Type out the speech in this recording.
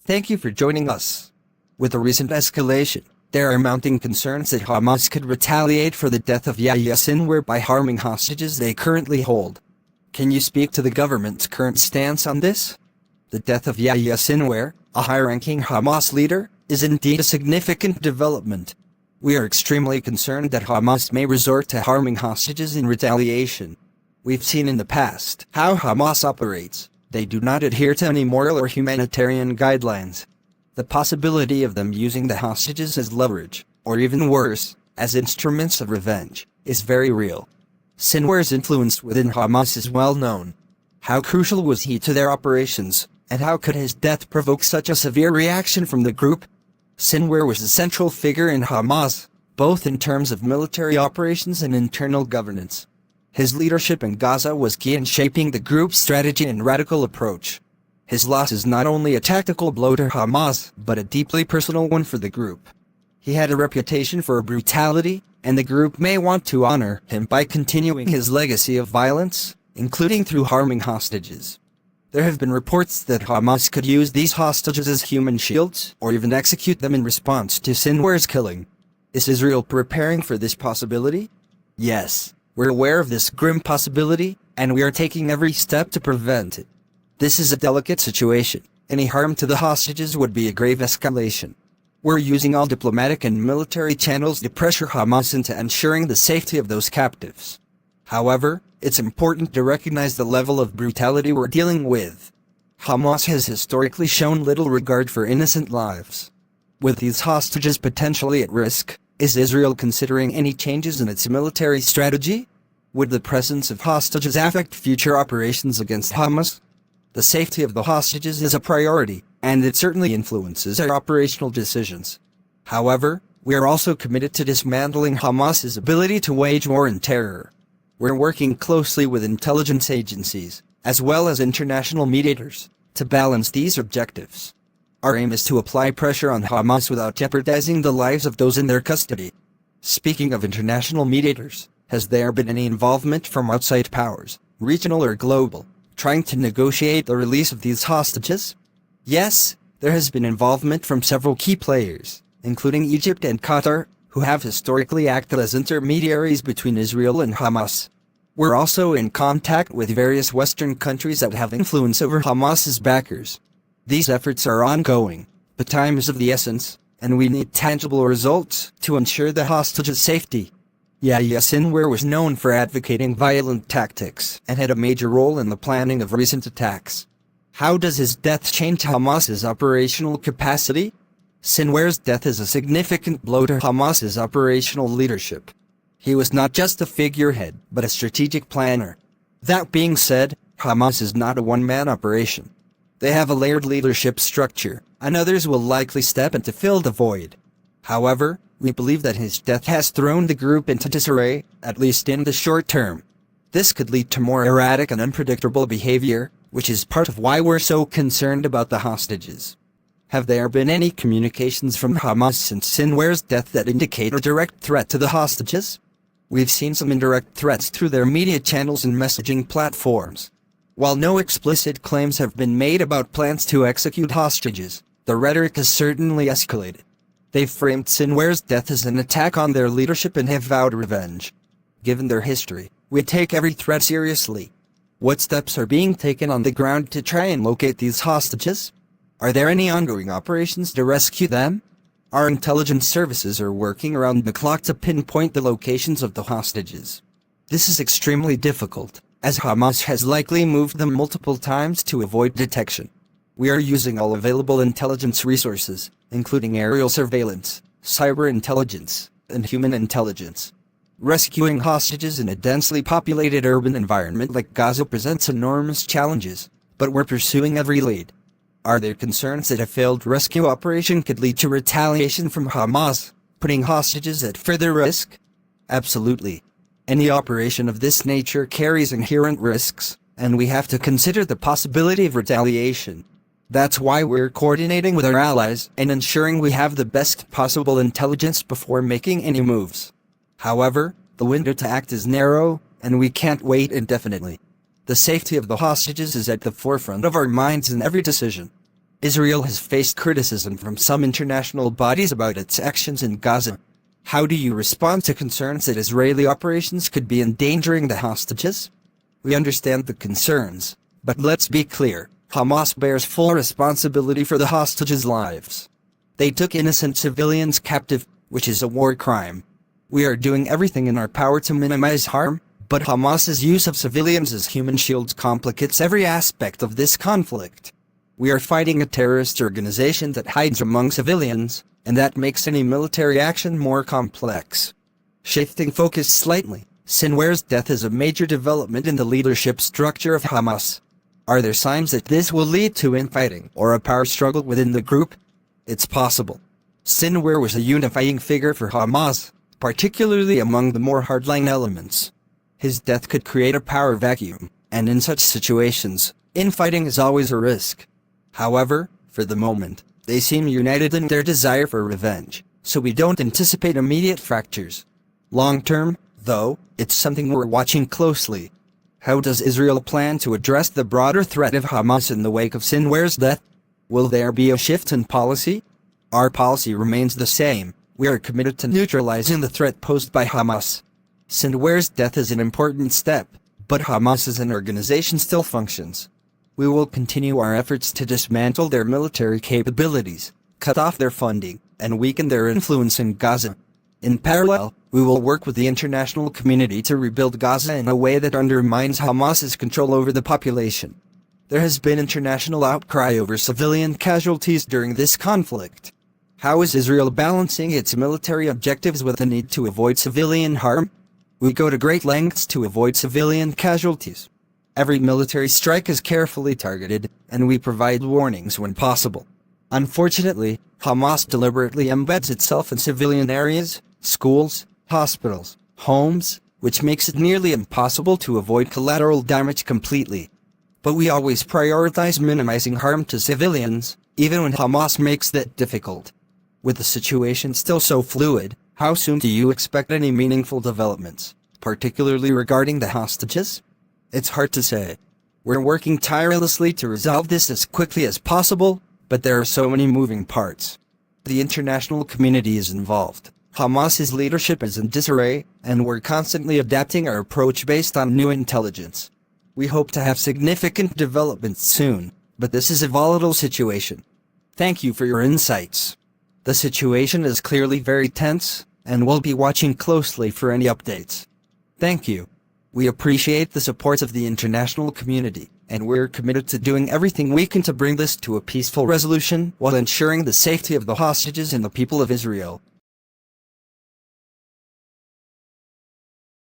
Thank you for joining us. With the recent escalation, there are mounting concerns that Hamas could retaliate for the death of Yahya Sinwar by harming hostages they currently hold. Can you speak to the government's current stance on this? The death of Yahya Sinwar, a high-ranking Hamas leader, is indeed a significant development. We are extremely concerned that Hamas may resort to harming hostages in retaliation. We've seen in the past how Hamas operates. They do not adhere to any moral or humanitarian guidelines. The possibility of them using the hostages as leverage, or even worse, as instruments of revenge, is very real. Sinwar's influence within Hamas is well known. How crucial was he to their operations, and how could his death provoke such a severe reaction from the group? Sinwar was a central figure in Hamas, both in terms of military operations and internal governance. His leadership in Gaza was key in shaping the group's strategy and radical approach. His loss is not only a tactical blow to Hamas, but a deeply personal one for the group. He had a reputation for brutality, and the group may want to honor him by continuing his legacy of violence, including through harming hostages. There have been reports that Hamas could use these hostages as human shields, or even execute them in response to Sinwar's killing. Is Israel preparing for this possibility? Yes. We're aware of this grim possibility, and we are taking every step to prevent it. This is a delicate situation. Any harm to the hostages would be a grave escalation. We're using all diplomatic and military channels to pressure Hamas into ensuring the safety of those captives. However, it's important to recognize the level of brutality we're dealing with. Hamas has historically shown little regard for innocent lives. With these hostages potentially at risk, is Israel considering any changes in its military strategy? Would the presence of hostages affect future operations against Hamas? The safety of the hostages is a priority, and it certainly influences our operational decisions. However, we are also committed to dismantling Hamas's ability to wage war and terror. We're working closely with intelligence agencies, as well as international mediators, to balance these objectives. Our aim is to apply pressure on Hamas without jeopardizing the lives of those in their custody. Speaking of international mediators, has there been any involvement from outside powers, regional or global, trying to negotiate the release of these hostages? Yes, there has been involvement from several key players, including Egypt and Qatar, who have historically acted as intermediaries between Israel and Hamas. We're also in contact with various Western countries that have influence over Hamas's backers. These efforts are ongoing, but time is of the essence, and we need tangible results to ensure the hostages' safety. Yahya Sinwar was known for advocating violent tactics and had a major role in the planning of recent attacks. How does his death change Hamas's operational capacity? Sinwar's death is a significant blow to Hamas's operational leadership. He was not just a figurehead, but a strategic planner. That being said, Hamas is not a one-man operation. They have a layered leadership structure, and others will likely step in to fill the void. However, we believe that his death has thrown the group into disarray, at least in the short term. This could lead to more erratic and unpredictable behavior, which is part of why we're so concerned about the hostages. Have there been any communications from Hamas since Sinwar's death that indicate a direct threat to the hostages? We've seen some indirect threats through their media channels and messaging platforms. While no explicit claims have been made about plans to execute hostages, the rhetoric has certainly escalated. They've framed Sinwar's death as an attack on their leadership and have vowed revenge. Given their history, we take every threat seriously. What steps are being taken on the ground to try and locate these hostages? Are there any ongoing operations to rescue them? Our intelligence services are working around the clock to pinpoint the locations of the hostages. This is extremely difficult, as Hamas has likely moved them multiple times to avoid detection. We are using all available intelligence resources, including aerial surveillance, cyber intelligence, and human intelligence. Rescuing hostages in a densely populated urban environment like Gaza presents enormous challenges, but we're pursuing every lead. Are there concerns that a failed rescue operation could lead to retaliation from Hamas, putting hostages at further risk? Absolutely. Any operation of this nature carries inherent risks, and we have to consider the possibility of retaliation. That's why we're coordinating with our allies and ensuring we have the best possible intelligence before making any moves. However, the window to act is narrow, and we can't wait indefinitely. The safety of the hostages is at the forefront of our minds in every decision. Israel has faced criticism from some international bodies about its actions in Gaza. How do you respond to concerns that Israeli operations could be endangering the hostages? We understand the concerns, but let's be clear, Hamas bears full responsibility for the hostages' lives. They took innocent civilians captive, which is a war crime. We are doing everything in our power to minimize harm, but Hamas's use of civilians as human shields complicates every aspect of this conflict. We are fighting a terrorist organization that hides among civilians, and that makes any military action more complex. Shifting focus slightly, Sinwar's death is a major development in the leadership structure of Hamas. Are there signs that this will lead to infighting or a power struggle within the group? It's possible. Sinwar was a unifying figure for Hamas, particularly among the more hardline elements. His death could create a power vacuum, and in such situations, infighting is always a risk. However, for the moment, they seem united in their desire for revenge, so we don't anticipate immediate fractures. Long-term, though, it's something we're watching closely. How does Israel plan to address the broader threat of Hamas in the wake of Sinwar's death? Will there be a shift in policy? Our policy remains the same. We are committed to neutralizing the threat posed by Hamas. Sinwar's death is an important step, but Hamas as an organization still functions. We will continue our efforts to dismantle their military capabilities, cut off their funding, and weaken their influence in Gaza. In parallel, we will work with the international community to rebuild Gaza in a way that undermines Hamas's control over the population. There has been international outcry over civilian casualties during this conflict. How is Israel balancing its military objectives with the need to avoid civilian harm? We go to great lengths to avoid civilian casualties. Every military strike is carefully targeted, and we provide warnings when possible. Unfortunately, Hamas deliberately embeds itself in civilian areas, schools, hospitals, homes, which makes it nearly impossible to avoid collateral damage completely. But we always prioritize minimizing harm to civilians, even when Hamas makes that difficult. With the situation still so fluid, how soon do you expect any meaningful developments, particularly regarding the hostages? It's hard to say. We're working tirelessly to resolve this as quickly as possible, but there are so many moving parts. The international community is involved. Hamas's leadership is in disarray, and we're constantly adapting our approach based on new intelligence. We hope to have significant developments soon, but this is a volatile situation. Thank you for your insights. The situation is clearly very tense, and we'll be watching closely for any updates. Thank you. We appreciate the support of the international community, and we're committed to doing everything we can to bring this to a peaceful resolution while ensuring the safety of the hostages and the people of Israel.